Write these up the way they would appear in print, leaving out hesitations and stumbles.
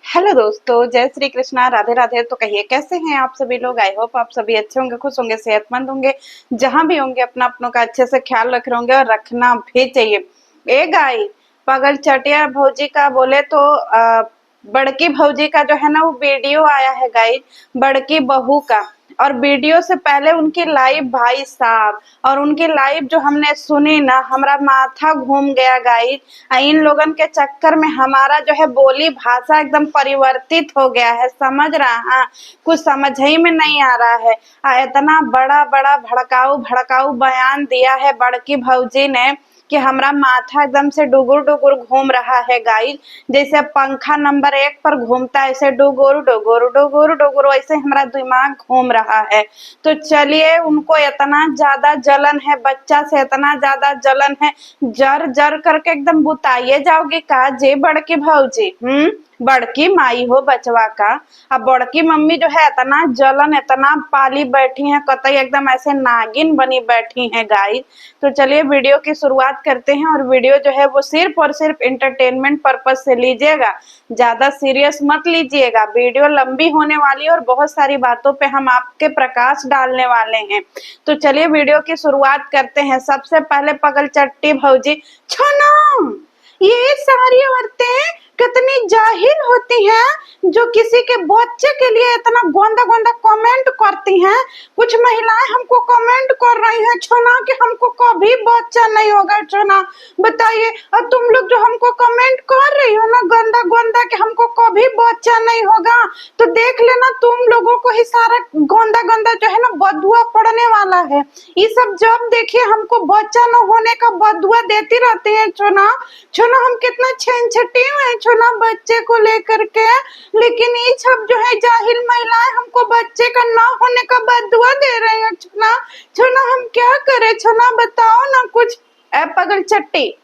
Hello दोस्तों, जय श्री कृष्णा, राधे राधे। तो कहिए कैसे हैं आप सभी लोग। आई होप आप सभी अच्छे होंगे, खुश होंगे, सेहतमंद होंगे। जहां भी होंगे अपना अपनों का अच्छे से ख्याल रख रहे होंगे और रखना भी चाहिए। ए गाई पगल चटिया भौजी का बोले तो बड़की भौजी का जो है ना वो वीडियो आया है गाइस, बड़की बहू का। और वीडियो से पहले उनकी लाइव भाई साहब, और उनकी लाइव जो हमने सुनी ना, हमारा माथा घूम गया गाइस। इन लोगन के चक्कर में हमारा जो है बोली भाषा एकदम परिवर्तित हो गया है, समझ रहा। हाँ, कुछ समझ ही में नहीं आ रहा है। इतना बड़ा बड़ा भड़काऊ भड़काऊ बयान दिया है बड़की भौजी ने कि हमारा माथा एकदम से डुगुर डुगुर घूम रहा है गाइस। जैसे पंखा नंबर 1 पर घूमता है ऐसे डुगुर डुगुर डुगुर डुगुर वैसे हमारा दिमाग घूम रहा है। तो चलिए, उनको इतना ज्यादा जलन है, बच्चा से इतना ज्यादा जलन है, जर जर करके एकदम बुताइए जाओगे का जे बड़की भौजी। बड़की माई हो बचवा का। अब बड़की मम्मी जो है इतना जलन इतना पाली बैठी है, कतई एकदम ऐसे नागिन बनी बैठी है गाइस। तो चलिए वीडियो की शुरुआत करते हैं। और वीडियो जो है वो सिर्फ और सिर्फ इंटरटेनमेंट पर्पज से लीजिएगा, ज्यादा सीरियस मत लीजिएगा। वीडियो लंबी होने वाली है और बहुत सारी बातों पे हम आपके प्रकाश डालने वाले हैं। तो चलिए वीडियो की शुरुआत करते हैं। सबसे पहले पगल चट्टी भौजी, छोनो ये सारी औरतें कितनी जाहिल होती हैं जो किसी के बच्चे के लिए इतना गंदा गंदा कमेंट करती हैं। कुछ महिलाएं हमको कमेंट कर रही हैं छोना कि हमको कभी बच्चा नहीं होगा। छोना बताइए, और तुम लोग जो हमको कमेंट कर रही हो ना गंदा गंदा कि हमको कभी बच्चा नहीं होगा, तो देख लेना तुम लोगों को ही सारा गंदा गंदा जो है ना बदुआ पड़ने वाला है। ये सब जब देखिए हमको बच्चा न होने का बदुआ देती रहती है छोना। छोना हम कितना छेनछटी हुए हैं छोना बच्चे को लेकर के, लेकिन ये सब जो है जाहिल महिलाएं हमको बच्चे का ना होने का बदुआ दे रही हैं छोना। छोना हम क्या करें छोना, बताओ ना कुछ। ए पगल चट्टी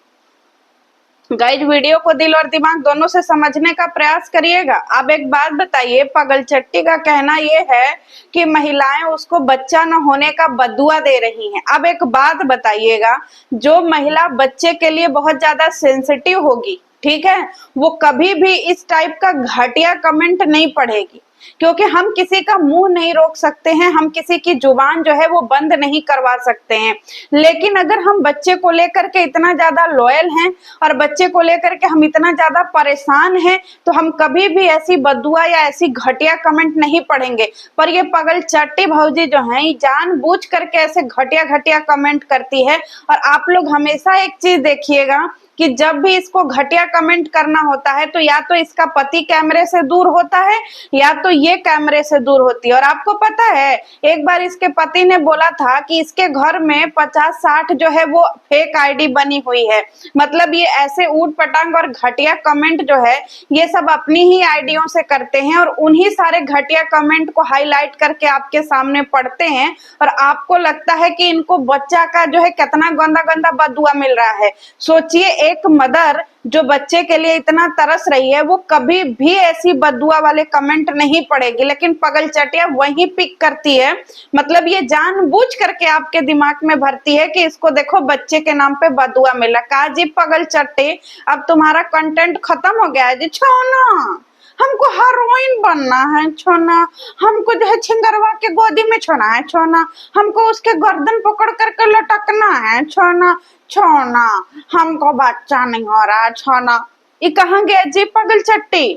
गाइड, वीडियो को दिल और दिमाग दोनों से समझने का प्रयास करिएगा। अब एक बात बताइए, पगल चट्टी का कहना ये है कि महिलाएं उसको बच्चा न होने का बदुआ दे रही हैं। अब एक बात बताइएगा, जो महिला बच्चे के लिए बहुत ज्यादा सेंसिटिव होगी, ठीक है, वो कभी भी इस टाइप का घटिया कमेंट नहीं पढ़ेगी, क्योंकि हम किसी का मुंह नहीं रोक सकते हैं, हम किसी की जुबान जो है वो बंद नहीं करवा सकते हैं। लेकिन अगर हम बच्चे को लेकर के इतना ज्यादा लॉयल हैं और बच्चे को लेकर के हम इतना ज्यादा परेशान हैं, तो हम कभी भी ऐसी बदुआ या ऐसी घटिया कमेंट नहीं पढ़ेंगे। पर ये पगल चट्टी भौजी जो है जानबूझ करके ऐसे घटिया घटिया कमेंट करती है। और आप लोग हमेशा एक चीज देखिएगा कि जब भी इसको घटिया कमेंट करना होता है तो या तो इसका पति कैमरे से दूर होता है या तो ये कैमरे से दूर होती है। और आपको पता है, एक बार इसके पति ने बोला था कि इसके घर में 50-60 जो है वो फेक आईडी बनी हुई है। मतलब ये ऐसे ऊट पटांग और घटिया कमेंट जो है ये सब अपनी ही आईडियों से करते हैं और उन्हीं सारे घटिया कमेंट को हाईलाइट करके आपके सामने पढ़ते हैं। और आपको लगता है कि इनको बच्चा का जो है कितना गंदा गंदा बदुआ मिल रहा है। सोचिए, एक मदर जो बच्चे के लिए इतना तरस रही है वो कभी भी ऐसी बदुआ वाले कमेंट नहीं पड़ेगी, लेकिन पगल चटिया वही पिक करती है। मतलब ये जानबूझ करके आपके दिमाग में भरती है कि इसको देखो बच्चे के नाम पे बदुआ मिला। का जी पगल चट्टी, अब तुम्हारा कंटेंट खत्म हो गया है जी। छोना हमको हीरोइन बनना है छोना, हमको जो है छिंगरवा के गोदी में छोना है छोना, हमको उसके गर्दन पकड़ करके लटकना है छोना। छोना हमको बच्चा नहीं हो रहा है छोना। ये कहाँ गया जी पगल चट्टी।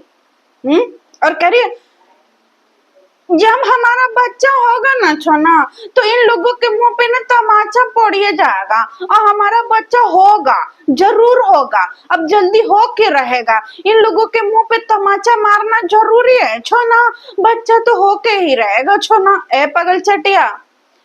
और करिए, जब हमारा बच्चा होगा ना छोना तो इन लोगों के मुंह पे ना तमाचा पड़िए जाएगा। और हमारा बच्चा होगा, जरूर होगा, अब जल्दी हो के रहेगा। इन लोगों के मुंह पे तमाचा मारना जरूरी है छोना, बच्चा तो होके ही रहेगा छोना। ए पगल चटिया,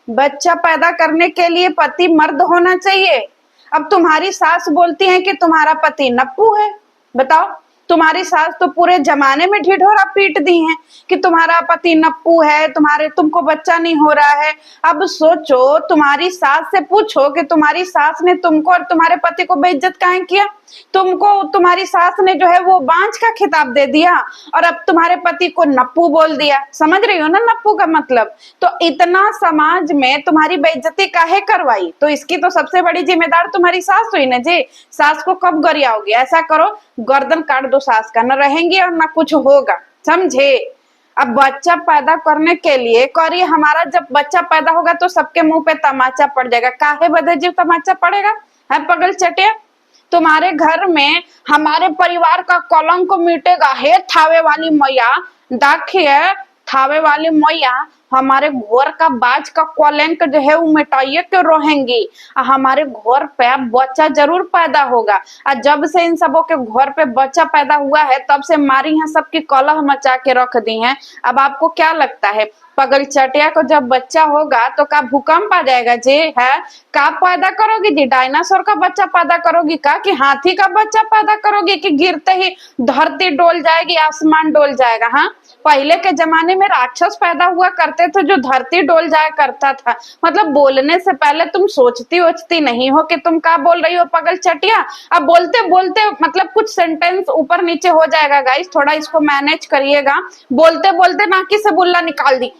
बच्चा पैदा करने के लिए पति मर्द होना चाहिए। अब तुम्हारी सास बोलती है कि तुम्हारा पति नप्पू है। बताओ, तुम्हारी सास तो पूरे जमाने में ढिढोरा पीट दी है कि तुम्हारा पति नप्पू है, तुमको बच्चा नहीं हो रहा है। अब सोचो, तुम्हारी सास से पूछो कि तुम्हारी सास ने तुमको और तुम्हारे पति को बेइज्जत काहे किया। तुमको तुम्हारी सास ने जो है वो बांझ का खिताब दे दिया और अब तुम्हारे पति को नप्पू बोल दिया। समझ रही हो ना नप्पू का मतलब। तो इतना समाज में तुम्हारी बेइज्जती काहे करवाई, तो इसकी तो सबसे बड़ी जिम्मेदार तुम्हारी सास हुई ना जी। सास को कब गरियाओगे, ऐसा करो गर्दन काट दो सास का, न रहेंगी और ना कुछ होगा, समझे। अब बच्चा पैदा करने के लिए करिए, हमारा जब बच्चा पैदा होगा तो सबके मुंह पे तमाचा पड़ जाएगा, काहे बदे जीव तमाचा पड़ेगा है पगल चटिया। तुम्हारे घर में हमारे परिवार का कलंक मिटेगा, हे थावे वाली मैया। देखिए थावे वाली मैया हमारे घर का बाज का कलंक जो है वो मिटाइए के रहेंगी। हमारे घर पे बच्चा जरूर पैदा होगा, और जब से इन सबों के घर पे बच्चा पैदा हुआ है तब से मारी है सबकी कलह मचा के रख दी है। अब आपको क्या लगता है पगल चटिया को जब बच्चा होगा तो का भूकंप आ जाएगा जी, है का पैदा करोगी जी, डायनासोर का बच्चा पैदा करोगी का, कि हाथी का बच्चा पैदा करोगी, कि गिरते ही धरती डोल जाएगी आसमान डोल जाएगा। हाँ, पहले के जमाने में राक्षस पैदा हुआ करते थे जो धरती डोल जाया करता था। मतलब बोलने से पहले तुम सोचती वोचती नहीं हो कि तुम क्या बोल रही हो पगल चटिया। अब बोलते बोलते मतलब कुछ सेंटेंस ऊपर नीचे हो जाएगा गाइस, थोड़ा इसको मैनेज करिएगा। बोलते बोलते नाकी से बुल्ला निकाल दी।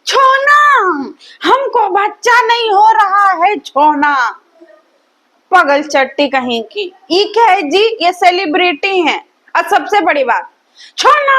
छोना, हमको बच्चा नहीं हो रहा है छोना। पगल चट्टी कहीं की, ये क्या है जी, ये सेलिब्रिटी हैं। और सबसे बड़ी बात, छोना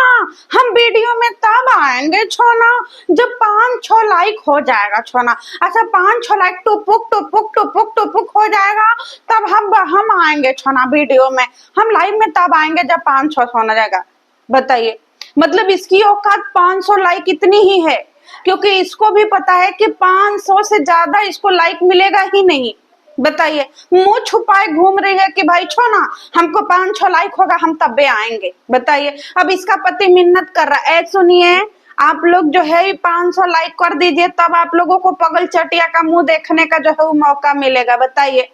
हम वीडियो में तब आएंगे छोना जब 5-6 लाइक हो जाएगा छोना। अच्छा 5-6 लाइक टुपुक टुपुक टुपुक टुपुक हो जाएगा तब हम आएंगे छोना वीडियो में, हम लाइव में तब आएंगे जब 5-6 होना जाएगा। बताइए, मतलब इसकी औकात 500 लाइक इतनी ही है, क्योंकि इसको भी पता है कि 500 से ज्यादा इसको लाइक मिलेगा ही नहीं। बताइए, मुंह छुपाए घूम रही है कि भाई छोना हमको 5-6 लाइक होगा हम तब आएंगे। बताइए, अब इसका पति मिन्नत कर रहा है। सुनिए, आप लोग जो है 500 लाइक कर दीजिए तब आप लोगों को पगल चटिया का मुंह देखने का जो है वो मौका मिलेगा। बताइए,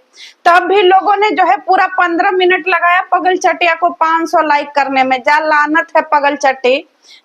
तब भी लोगों ने जो है पूरा 15 मिनट लगाया पगल चटिया को 500 लाइक करने में। जा लानत है पगल चट्टी,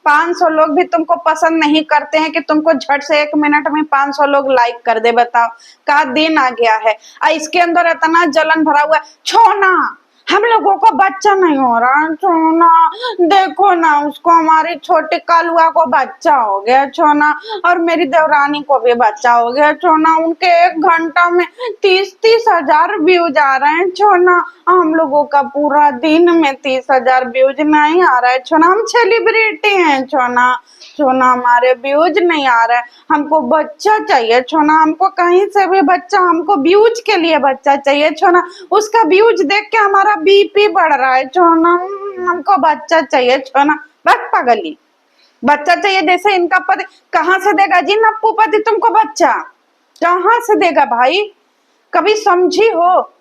500 लोग भी तुमको पसंद नहीं करते हैं कि तुमको झट से 1 मिनट में 500 लोग लाइक कर दे। बताओ का दिन आ गया है। इसके अंदर इतना जलन भरा हुआ है। छोना हम लोगों को बच्चा नहीं हो रहा छोना, देखो ना उसको, हमारी छोटी कालुआ को बच्चा हो गया छोना, और मेरी देवरानी को भी बच्चा हो गया छोना। उनके 1 घंटा में 30-30 हजार व्यूज आ रहे हैं छोना। हम लोगों का पूरा दिन में 30 हजार व्यूज नहीं आ रहा है छोना, हम सेलिब्रिटी हैं छोना। छोना हमारे व्यूज नहीं आ रहा है, हमको बच्चा चाहिए छोना, हमको कहीं से भी बच्चा, हमको व्यूज के लिए बच्चा चाहिए छोना। उसका व्यूज देख के हमारा बीपी बढ़ रहा है छोना, हमको बच्चा चाहिए छोना। बस पगली, बच्चा चाहिए जैसे इनका पति कहाँ से देगा जी, नप्पू पति तुमको बच्चा कहाँ से देगा भाई, कभी समझी हो।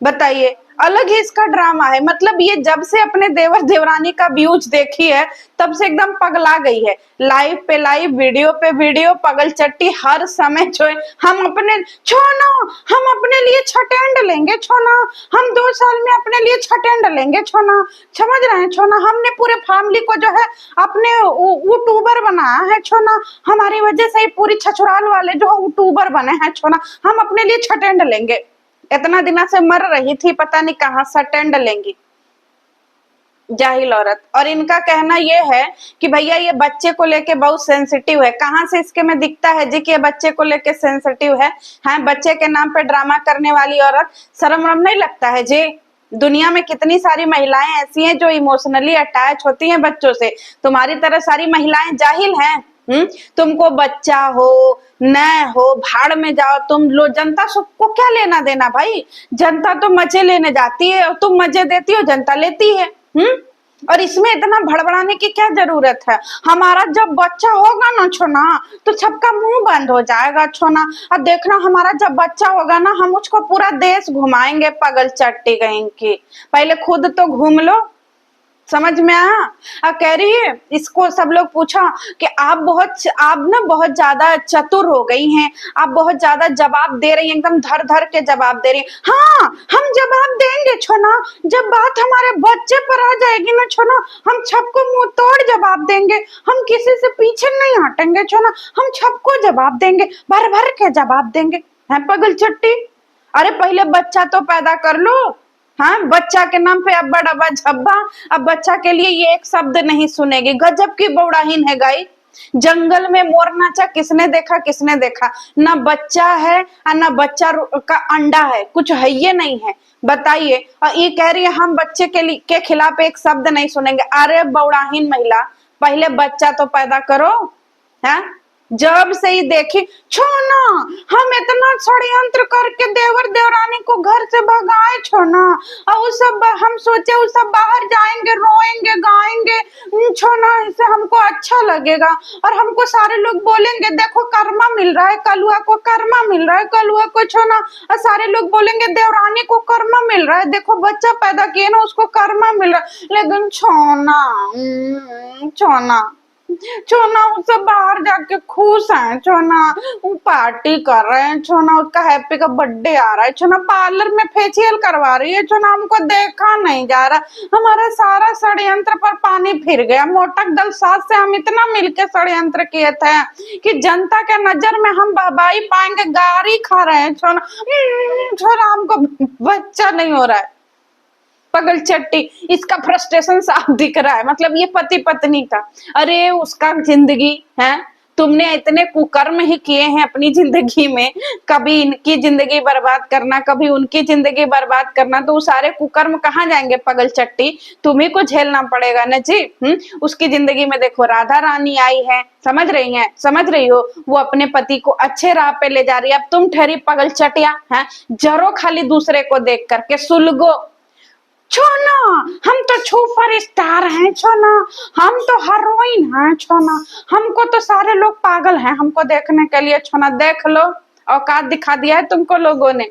बताइए, अलग ही इसका ड्रामा है। मतलब ये जब से अपने देवर देवरानी का व्यूज देखी है तब से एकदम पगला गई है। लाइव पे लाइव, वीडियो पे वीडियो, पगल चट्टी हर समय जो है हम अपने छोना, हम अपने लिए छटेंड लेंगे छोना, हम 2 साल में अपने लिए छटेंड लेंगे छोना। समझ रहे हैं छोना, हमने पूरे फैमिली को जो है अपने यूट्यूबर बनाया है छोना, हमारी वजह से ही पूरी छछुराल वाले जो है यूट्यूबर बने हैं छोना। हम अपने लिए छटेंड लेंगे, इतना दिना से मर रही थी पता नहीं कहाँ सटेंड लेंगी जाहिल औरत। और इनका कहना ये है कि भैया ये बच्चे को लेके बहुत सेंसिटिव है। कहाँ से इसके में दिखता है जी कि ये बच्चे को लेके सेंसिटिव है? हैं, बच्चे के नाम पे ड्रामा करने वाली औरत, शर्म वरम नहीं लगता है जी? दुनिया में कितनी सारी महिलाएं ऐसी हैं जो इमोशनली अटैच होती हैं बच्चों से, तुम्हारी तरह सारी महिलाएं जाहिल हैं? तुमको बच्चा हो न हो भाड़ में जाओ तुम लो, जनता सबको क्या लेना देना भाई। जनता तो मजे लेने जाती है और तुम मजे देती हो, जनता लेती है। और इसमें इतना भड़बड़ाने की क्या जरूरत है। हमारा जब बच्चा होगा ना छोना तो सबका मुंह बंद हो जाएगा छोना। अब देखना हमारा जब बच्चा होगा ना, हम उसको पूरा देश घुमाएंगे पगल चट्टी कहीं की। पहले खुद तो घूम लो, समझ में आया। कह रही है इसको सब लोग पूछा कि आप ना बहुत ज्यादा चतुर हो गई हैं, आप बहुत ज्यादा जवाब दे रही हैं, एकदम धर धर के जवाब दे रही हैं। हाँ हम जवाब देंगे छोना, जब बात हमारे बच्चे पर आ जाएगी ना छोना, हम सबको मुंह तोड़ जवाब देंगे, हम किसी से पीछे नहीं हटेंगे छोना, हम सबको जवाब देंगे, भर भर के जवाब देंगे। है पगल चट्टी, अरे पहले बच्चा तो पैदा कर लो। हाँ, बच्चा के नाम पे अब्बा डब्बा झब्बा, अब बच्चा के लिए ये एक शब्द नहीं सुनेगी। गजब की बौड़ाहीन है गाई, जंगल में मोर नाचा किसने देखा, किसने देखा? ना बच्चा है और ना बच्चा का अंडा है, कुछ है ये नहीं है, बताइए। और ये कह रही है हम बच्चे के खिलाफ एक शब्द नहीं सुनेंगे। अरे बौड़ाहीन महिला, पहले बच्चा तो पैदा करो, है? जब से ही देखी छोना, हम इतना षड्यंत्र करके देवर देवरानी को घर से भगाए छोना, और वो सब हम सोचे वो सब बाहर जाएंगे, रोएंगे, गाएंगे छोना, इससे हमको अच्छा लगेगा और हमको सारे लोग बोलेंगे देखो कर्मा मिल रहा है, कलुआ को कर्मा मिल रहा है, कलुआ को छोना, और सारे लोग बोलेंगे देवरानी को कर्मा मिल रहा है, देखो बच्चा पैदा किए ना उसको कर्मा मिल रहा है। लेकिन छोना छोना छोना वो सब बाहर जाके खुश है छोना, वो पार्टी कर रहे हैं छोना, उसका हैप्पी का बर्थडे आ रहा है छोना, पार्लर में फेशियल करवा रही है छोना, हमको देखा नहीं जा रहा, हमारा सारा षड्यंत्र पर पानी फिर गया। मोटक दल साथ से हम इतना मिलके षड्यंत्र किए थे कि जनता के नजर में हम बहबाई पाएंगे, गारी खा रहे हैं छोना, छोना हमको बच्चा नहीं हो रहा है। पगल चट्टी, इसका फ्रस्ट्रेशन साफ दिख रहा है, मतलब ये पति पत्नी का। अरे उसका जिंदगी है, तुमने इतने कुकर्म ही किए हैं अपनी जिंदगी में, कभी इनकी जिंदगी बर्बाद करना, कभी उनकी जिंदगी बर्बाद करना, तो वो सारे कुकर्म कहाँ जाएंगे पगल चट्टी? तुम्ही को झेलना पड़ेगा ना जी। उसकी जिंदगी में देखो राधा रानी आई है, समझ रही हैं, समझ रही हो, वो अपने पति को अच्छे राह पे ले जा रही है। अब तुम ठहरी पगल चटिया, है जरो खाली दूसरे को देख करके सुलगो छोना, हम तो सुपर स्टार हैं छोना, हम तो हीरोइन हैं छोना, हमको तो सारे लोग पागल हैं हमको देखने के लिए छोना। देख लो औकात दिखा दिया है तुमको लोगों ने।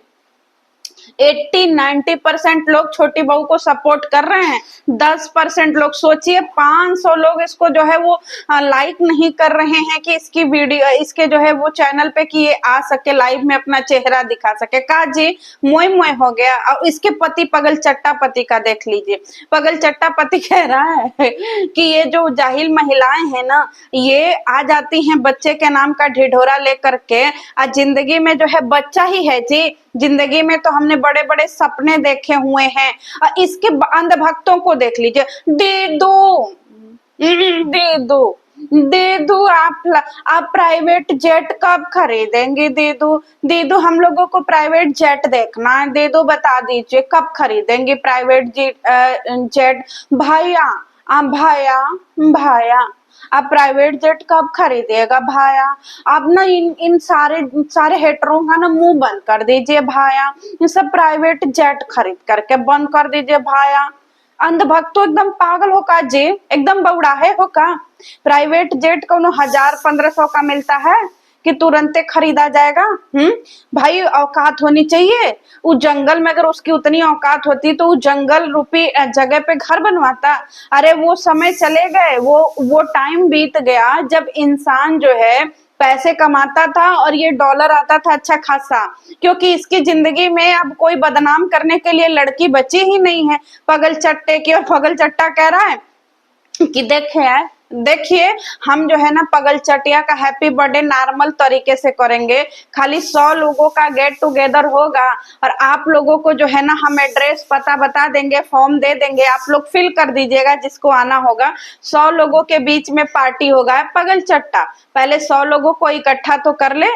80-90% लोग छोटी बहू को सपोर्ट कर रहे हैं, 10% लोग, सोचिए 500 लोग इसको जो है वो लाइक नहीं कर रहे हैं कि इसकी वीडियो, इसके जो है वो चैनल पे कि ये आ सके लाइव में अपना चेहरा दिखा सके। का जी मोए मोए हो गया। और इसके पति पगल चट्टा पति का देख लीजिए, पगल चट्टा पति कह रहा है कि ये जो जाहिल महिलाएं हैं ना, ये आ जाती हैं बच्चे के नाम का ढिढोरा लेकर के, और जिंदगी में जो है बच्चा ही है जी, जिंदगी में तो हमने बड़े बड़े सपने देखे हुए हैं। और इसके अंधभक्तों को देख लीजिए, दे दो दे दो दे दो, आप प्राइवेट जेट कब खरीदेंगे? दे दो, हम लोगों को प्राइवेट जेट देखना है, दे दो, बता दीजिए कब खरीदेंगे प्राइवेट जेट भैया। भैया भैया आप प्राइवेट जेट कब खरीदेगा भाया? आप ना इन सारे हेटरों का ना मुंह बंद कर दीजिए भाया, ये सब प्राइवेट जेट खरीद करके बंद कर दीजिए भाया। अंधभक्त तो एकदम पागल हो का जी, एकदम बौड़ाहे हो का? प्राइवेट जेट को 1000-1500 का मिलता है कि तुरंते खरीदा जाएगा? भाई औकात होनी चाहिए। उस जंगल में अगर उसकी उतनी औकात होती तो वो जंगल रूपी जगह पे घर बनवाता। अरे वो समय चले गए, वो टाइम बीत गया जब इंसान जो है पैसे कमाता था और ये डॉलर आता था अच्छा खासा, क्योंकि इसकी जिंदगी में अब कोई बदनाम करने के लिए लड़की बची ही नहीं है पगल चट्टे की। और पगल चट्टा कह रहा है कि देखिए हम जो है ना पगल चटिया का हैप्पी बर्थडे नॉर्मल तरीके से करेंगे, खाली 100 लोगों का गेट टुगेदर होगा और आप लोगों को जो है ना हम एड्रेस पता बता देंगे, फॉर्म दे देंगे, आप लोग फिल कर दीजिएगा जिसको आना होगा। 100 लोगों के बीच में पार्टी होगा। पगल चट्टा पहले 100 लोगों को इकट्ठा तो कर ले।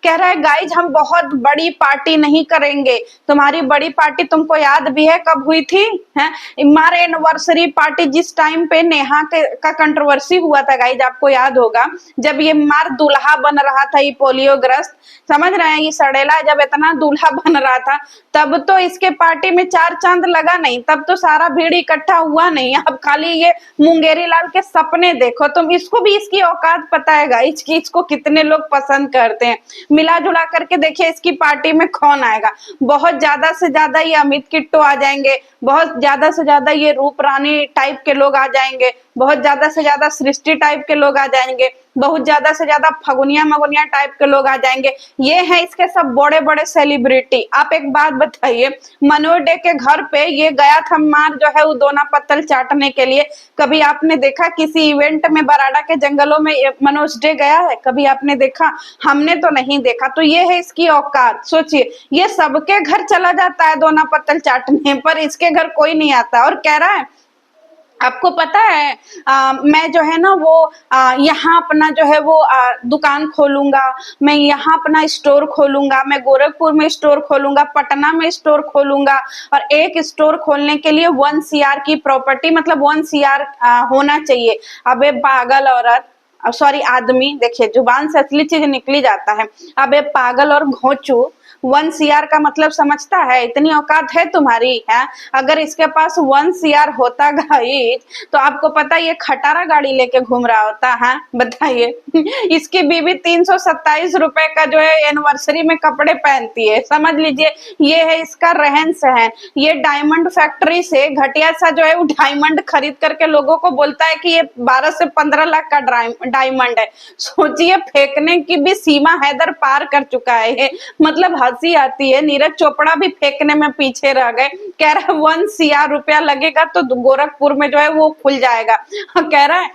कह रहा है गाइज हम बहुत बड़ी पार्टी नहीं करेंगे। तुम्हारी बड़ी पार्टी तुमको याद भी है कब हुई थी? है हमारे एनिवर्सरी पार्टी जिस टाइम पे नेहा का कंट्रोवर्सी हुआ था गाइज, आपको याद होगा, जब ये मार दूल्हा बन रहा था, ये पोलियो ग्रस्त, समझ रहे हैं, ये सड़ेला जब इतना दूल्हा बन रहा था तब तो इसके पार्टी में 4 चांद लगा नहीं, तब तो सारा भीड़ इकट्ठा हुआ नहीं। अब खाली ये मुंगेरी लाल के सपने देखो तुम, इसको भी इसकी औकात पता है गाइज कि इसको कितने लोग पसंद करते हैं। मिला जुला करके देखिए इसकी पार्टी में कौन आएगा? बहुत ज्यादा से ज्यादा ये अमित किट्टो आ जाएंगे, बहुत ज्यादा से ज्यादा ये रूप रानी टाइप के लोग आ जाएंगे, बहुत ज्यादा से ज्यादा सृष्टि टाइप के लोग आ जाएंगे, बहुत ज्यादा से ज्यादा फगुनिया मगुनिया टाइप के लोग आ जाएंगे। ये हैं इसके सब बड़े बड़े सेलिब्रिटी। आप एक बात बताइए, मनोज डे के घर पे ये गया था मार जो है वो दोना पत्तल चाटने के लिए, कभी आपने देखा किसी इवेंट में बराड़ा के जंगलों में मनोज डे गया है? कभी आपने देखा? हमने तो नहीं देखा। तो ये है इसकी औकात। सोचिए ये सबके घर चला जाता है दोना पत्तल चाटने पर, इसके घर कोई नहीं आता। और कह रहा है आपको पता है मैं जो है ना वो यहाँ अपना जो है वो दुकान खोलूंगा, मैं यहाँ अपना स्टोर खोलूंगा, मैं गोरखपुर में स्टोर खोलूंगा, पटना में स्टोर खोलूंगा। और एक स्टोर खोलने के लिए 1 CR की प्रॉपर्टी, मतलब 1 CR होना चाहिए। अबे पागल औरत, सॉरी आदमी, देखिए जुबान से असली चीज निकली जाता है। अबे पागल और घोंचू, 1 CR का मतलब समझता है? इतनी औकात है तुम्हारी है? अगर इसके पास 1 CR होता गाइस, तो आपको पता ये खटारा गाड़ी लेके घूम रहा होता है, बताइए। इसकी बीवी 327 रुपए का जो है एनिवर्सरी में कपड़े पहनती है, समझ लीजिए। ये है इसका रहन सहन। ये डायमंड फैक्ट्री से घटिया सा जो है वो डायमंड खरीद करके लोगों को बोलता है कि ये 12 से 15 लाख का डायमंड है। सोचिए, फेंकने की भी सीमा हैदर पार कर चुका है ये। मतलब हंसी आती है, नीरज चोपड़ा भी फेंकने में पीछे रह गए। कह रहा है 1 CR रुपया लगेगा तो गोरखपुर में जो है वो खुल जाएगा। कह रहा है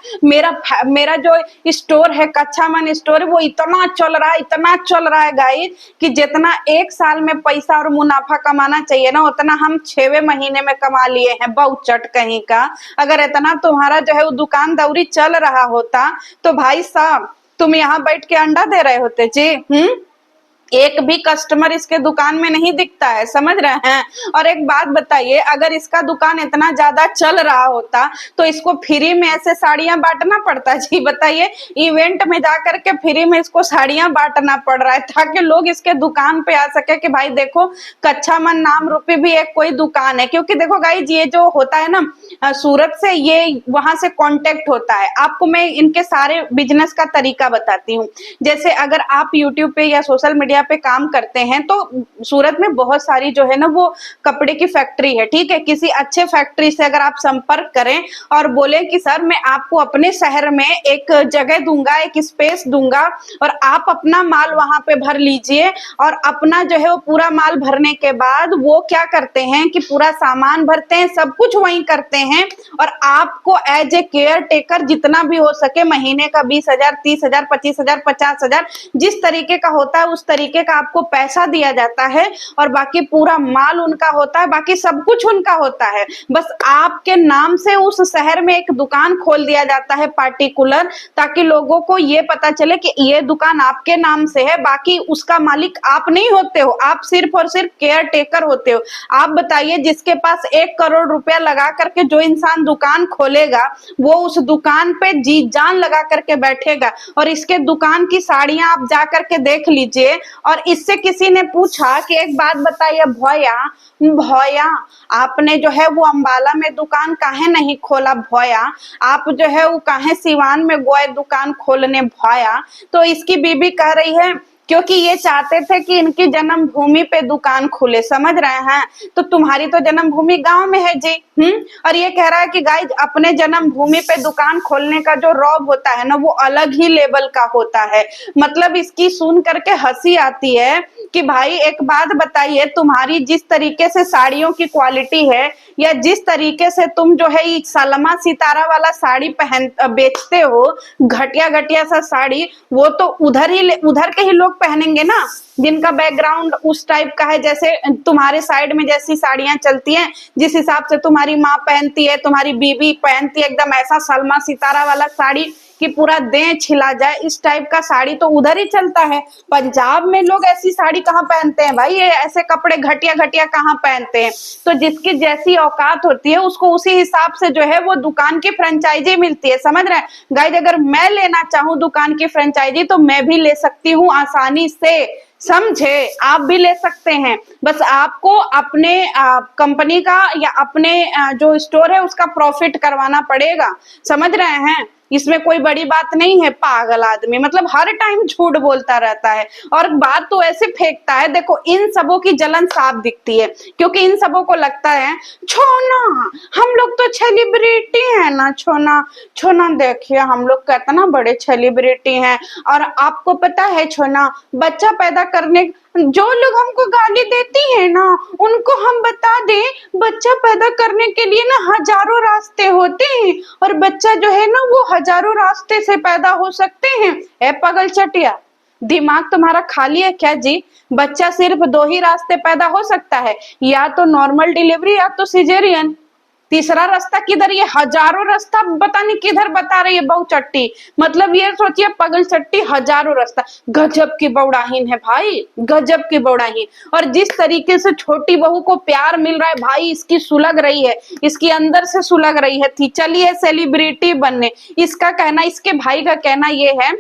मेरा जो स्टोर है, कच्चा मन स्टोर है, वो इतना चल रहा है, इतना चल रहा है गाइस, कि जितना एक साल में पैसा और मुनाफा कमाना चाहिए ना, उतना हम 6वें महीने में कमा लिए हैं। बहुचट कहीं का। अगर इतना तुम्हारा जो है वो दुकानदारी चल रहा होता तो भाई साहब तुम यहाँ बैठ के अंडा दे रहे होते जी। एक भी कस्टमर इसके दुकान में नहीं दिखता है, समझ रहे हैं? और एक बात बताइए, अगर इसका दुकान इतना ज्यादा चल रहा होता तो इसको फ्री में ऐसे साड़ियां बांटना पड़ता जी? बताइए, इवेंट में जाकर के फ्री में इसको साड़ियां बांटना पड़ रहा है ताकि लोग इसके दुकान पे आ सके कि भाई देखो, कच्चा मन नाम रूपी भी एक कोई दुकान है। क्योंकि देखो गाइज, ये जो होता है ना सूरत से, ये वहां से कांटेक्ट होता है। आपको मैं इनके सारे बिजनेस का तरीका बताती हूँ। जैसे अगर आप यूट्यूब पे या सोशल मीडिया पे काम करते हैं तो सूरत में बहुत सारी जो है ना वो कपड़े की फैक्ट्री है, ठीक है। किसी अच्छे फैक्ट्री से अगर आप संपर्क करें और बोले कि सर मैं आपको अपने शहर में एक जगह दूंगा, एक स्पेस दूंगा, और आप अपना माल वहां पे भर लीजिए। और अपना जो है वो पूरा माल भरने के बाद वो क्या करते हैं कि पूरा सामान भरते हैं, सब कुछ वहीं करते हैं। और आपको एज ए केयर टेकर जितना भी हो सके, महीने का 20,000, 30,000, 25,000, 50,000, जिस तरीके का होता है उस तरीके का आपको पैसा दिया जाता है। और बाकी पूरा माल उनका होता है, बाकी सब कुछ उनका होता है। बस आपके नाम से उस शहर में एक दुकान खोल दिया जाता है पार्टिकुलर, ताकि लोगों को ये पता चले कि ये दुकान आपके नाम से है, बाकी उसका मालिक आप नहीं होते हो, आप सिर्फ और सिर्फ केयर टेकर होते हो। आप बताइए, जिसके पास 1 करोड़ रुपया लगा करके जो इंसान दुकान खोलेगा, वो उस दुकान पे जी जान लगा करके बैठेगा। और इसके दुकान की साड़ियां आप जा करके देख लीजिए। और इससे किसी ने पूछा कि एक बात बताइए भैया, भैया आपने जो है वो अंबाला में दुकान काहे नहीं खोला भैया, आप जो है वो काहे सिवान में गए दुकान खोलने भैया? तो इसकी बीबी कह रही है क्योंकि ये चाहते थे कि इनकी जन्मभूमि पे दुकान खुले, समझ रहे हैं? तो तुम्हारी तो जन्मभूमि गांव में है जी। और ये कह रहा है कि गाइज, अपने जन्मभूमि पे दुकान खोलने का जो रौब होता है ना, वो अलग ही लेवल का होता है। मतलब इसकी सुन करके हंसी आती है कि भाई एक बात बताइए, तुम्हारी जिस तरीके से साड़ियों की क्वालिटी है, या जिस तरीके से तुम जो है ये सलमा सितारा वाला साड़ी बेचते हो, घटिया घटिया सा साड़ी, वो तो उधर के ही लोग पहनेंगे ना, जिनका बैकग्राउंड उस टाइप का है। जैसे तुम्हारे साइड में जैसी साड़ियां चलती हैं, जिस हिसाब से तुम्हारी माँ पहनती है, तुम्हारी बीवी पहनती है, एकदम ऐसा सलमा सितारा वाला साड़ी कि पूरा देह छिला जाए, इस टाइप का साड़ी तो उधर ही चलता है। पंजाब में लोग ऐसी साड़ी कहाँ पहनते हैं भाई? ये ऐसे कपड़े घटिया घटिया कहाँ पहनते हैं? तो जिसकी जैसी औकात होती है उसको उसी हिसाब से जो है वो दुकान की फ्रेंचाइजी मिलती है, समझ रहे हैं गाइज? अगर मैं लेना चाहूँ दुकान की फ्रेंचाइजी तो मैं भी ले सकती हूँ आसानी से, समझे? आप भी ले सकते हैं। बस आपको अपने कंपनी का या अपने जो स्टोर है उसका प्रॉफिट करवाना पड़ेगा, समझ रहे हैं? इसमें कोई बड़ी बात नहीं है। पागल आदमी, मतलब हर टाइम झूठ बोलता रहता है और बात तो ऐसे फेंकता है। देखो, इन सबों की जलन साफ दिखती है, क्योंकि इन सबों को लगता है छोना हम लोग तो सेलिब्रिटी है ना। छोना छोना देखिए, हम लोग कितना बड़े सेलिब्रिटी हैं। और आपको पता है छोना, बच्चा पैदा करने जो लोग हमको गाली देती है ना, उनको हम बता दें बच्चा पैदा करने के लिए ना हजारों रास्ते होते हैं, और बच्चा जो है ना वो हजारों रास्ते से पैदा हो सकते हैं। ए पागल चटिया, दिमाग तुम्हारा खाली है क्या जी? बच्चा सिर्फ 2 ही रास्ते पैदा हो सकता है, या तो नॉर्मल डिलीवरी या तो सिजेरियन। तीसरा रास्ता किधर, ये हजारों रास्ता पता नहीं किधर बता रही है बहुचट्टी। मतलब ये सोचिए पगल चट्टी हजारों रास्ता। गजब की बौड़ाहीन है भाई, गजब की बौड़ाहीन। और जिस तरीके से छोटी बहू को प्यार मिल रहा है भाई, इसकी सुलग रही है, इसकी अंदर से सुलग रही है। थी चलिए सेलिब्रिटी बनने, इसका कहना, इसके भाई का कहना ये है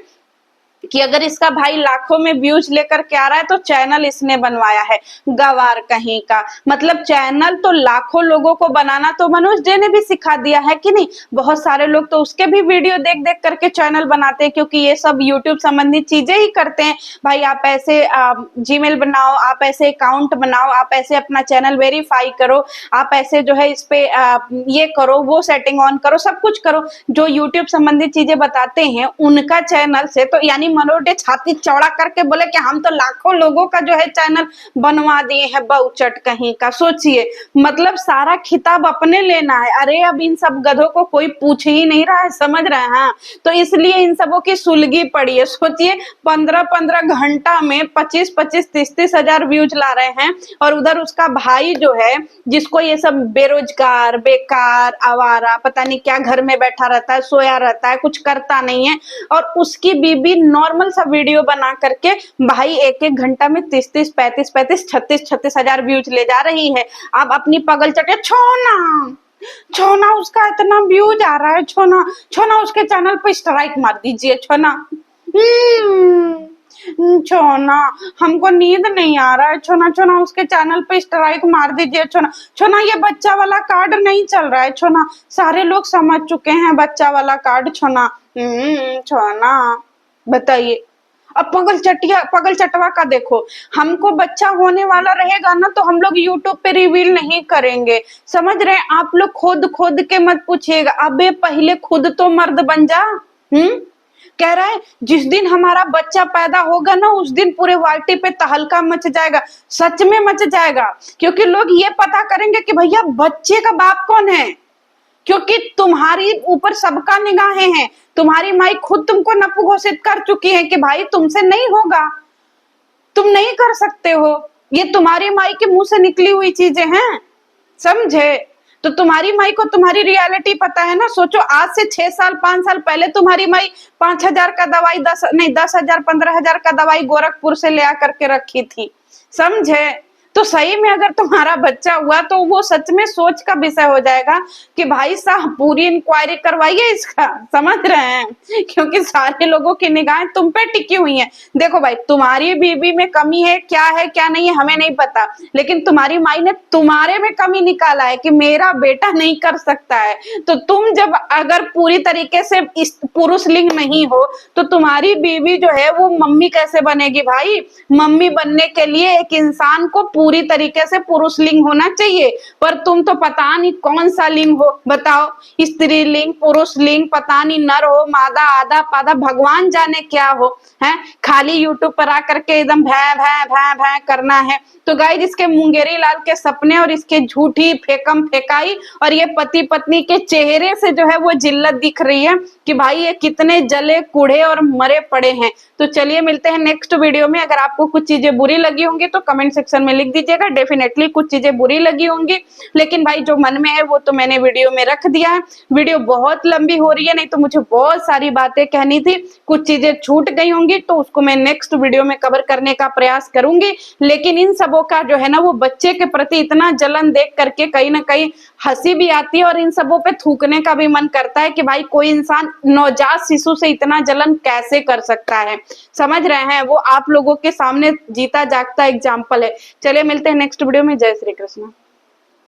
कि अगर इसका भाई लाखों में व्यूज लेकर के आ रहा है तो चैनल इसने बनवाया है। गवार कहीं का, मतलब चैनल तो लाखों लोगों को बनाना तो मनोज डे ने भी सिखा दिया है कि नहीं। बहुत सारे लोग तो उसके भी वीडियो देख देख करके चैनल बनाते हैं, क्योंकि ये सब यूट्यूब संबंधित चीजें ही करते हैं। भाई आप ऐसे जीमेल बनाओ, आप ऐसे अकाउंट बनाओ, आप ऐसे अपना चैनल वेरीफाई करो, आप ऐसे जो है इस पे ये करो, वो सेटिंग ऑन करो, सब कुछ करो। जो यूट्यूब संबंधित चीजें बताते हैं उनका चैनल से तो यानी मनोज डे छाती चौड़ा करके बोले कि हम तो लाखों लोगों का जो है चैनल बनवा दिए हैं। बहुचट कहीं का, सोचिए मतलब सारा खिताब अपने लेना है। अरे अब इन सब गधों को कोई पूछ ही नहीं रहा है, समझ रहे हैं। तो इसलिए इन सबों की सुलगी पड़ी है। सोचिए 15-15 घंटा में 25-25 30-30 हजार व्यूज ला रहे हैं, और उधर उसका भाई जो है जिसको ये सब बेरोजगार, बेकार, आवारा, पता नहीं क्या घर में बैठा रहता है, सोया रहता है, कुछ करता नहीं है, और उसकी बीबी नॉर्मल सा वीडियो बना करके भाई एक एक घंटा में 30-30 35-35 36-36 हजार व्यूज ले जा रही है। आप अपनी पगल चटे छोना छोना, उसका इतना व्यूज आ रहा है, छोना छोना उसके चैनल पे स्ट्राइक मार दीजिए छोना। छोना हमको नींद नहीं आ रहा है, छोना छोना उसके चैनल पे स्ट्राइक मार दीजिए छोना। छोना ये बच्चा वाला कार्ड नहीं चल रहा है छोना, सारे लोग समझ चुके हैं बच्चा वाला कार्ड छोना। छोना बताइए। अब पगल चटवा का देखो, हमको बच्चा होने वाला रहेगा ना तो हम लोग यूट्यूब पे रिवील नहीं करेंगे, समझ रहे हैं। आप लोग खोद के मत पूछिएगा, अबे पहले खुद तो मर्द बन जा। कह रहा है जिस दिन हमारा बच्चा पैदा होगा ना उस दिन पूरे वाटी पे तहलका मच जाएगा। सच में मच जाएगा, क्योंकि लोग ये पता करेंगे कि भैया बच्चे का बाप कौन है, क्योंकि तुम्हारी ऊपर सबका निगाहें हैं। तुम्हारी माई खुद तुमको नपु घोषित कर चुकी है कि भाई तुमसे नहीं होगा, तुम नहीं कर सकते हो। ये तुम्हारी माई के मुंह से निकली हुई चीजें हैं, समझे। तो तुम्हारी माई को तुम्हारी रियलिटी पता है ना। सोचो आज से 6 साल 5 साल पहले तुम्हारी माई 5,000 का दवाई 10,000 15,000 का दवाई गोरखपुर से ले आकर के रखी थी, समझे। तो सही में अगर तुम्हारा बच्चा हुआ तो वो सच में सोच का विषय हो जाएगा कि भाई साहब पूरी इंक्वायरी करवाइए इसका, समझ रहे हैं, क्योंकि सारे लोगों की निगाहें तुम पे टिकी हुई हैं। देखो भाई तुम्हारी बीबी में कमी है क्या नहीं है हमें नहीं पता, लेकिन तुम्हारी माई ने तुम्हारे में कमी निकाला है कि मेरा बेटा नहीं कर सकता है। तो तुम जब अगर पूरी तरीके से इस पुरुष लिंग नहीं हो तो तुम्हारी बीबी जो है वो मम्मी कैसे बनेगी भाई। मम्मी बनने के लिए एक इंसान को पूरी तरीके से पुरुष लिंग होना चाहिए, पर तुम तो पता नहीं कौन सा लिंग हो, बताओ। स्त्री लिंग, पुरुष लिंग, पता नहीं नर हो, मादा, आधा पादा, भगवान जाने क्या हो, है। खाली यूट्यूब पर आकर के एकदम भै भै भै भै करना है। तो गाइस इसके मुंगेरी लाल के सपने और इसके झूठी फेकम फेकाई और ये पति पत्नी के चेहरे से जो है वो जिल्लत दिख रही है कि भाई ये कितने जले कूड़े और मरे पड़े हैं। तो चलिए मिलते हैं नेक्स्ट वीडियो में। अगर आपको कुछ चीजें बुरी लगी होंगी तो कमेंट सेक्शन में लिख दीजिएगा। डेफिनेटली कुछ चीजें बुरी लगी होंगी, लेकिन भाई जो मन में है वो तो मैंने वीडियो में रख दिया है। वीडियो बहुत लंबी हो रही है, नहीं तो मुझे बहुत सारी बातें कहनी थी, कुछ चीजें छूट गई होंगी तो उसको मैं नेक्स्ट वीडियो में कवर करने का प्रयास करूंगी। लेकिन इन सबों का जो है ना वो बच्चे के प्रति इतना जलन देख करके कहीं ना कहीं हंसी भी आती है और इन सबों पे थूकने का भी मन करता है कि भाई कोई इंसान नवजात शिशु से इतना जलन कैसे कर सकता है, समझ रहे हैं। वो आप लोगों के सामने जीता जागता एग्जाम्पल है। चलिए मिलते हैं नेक्स्ट वीडियो में। जय श्री कृष्ण।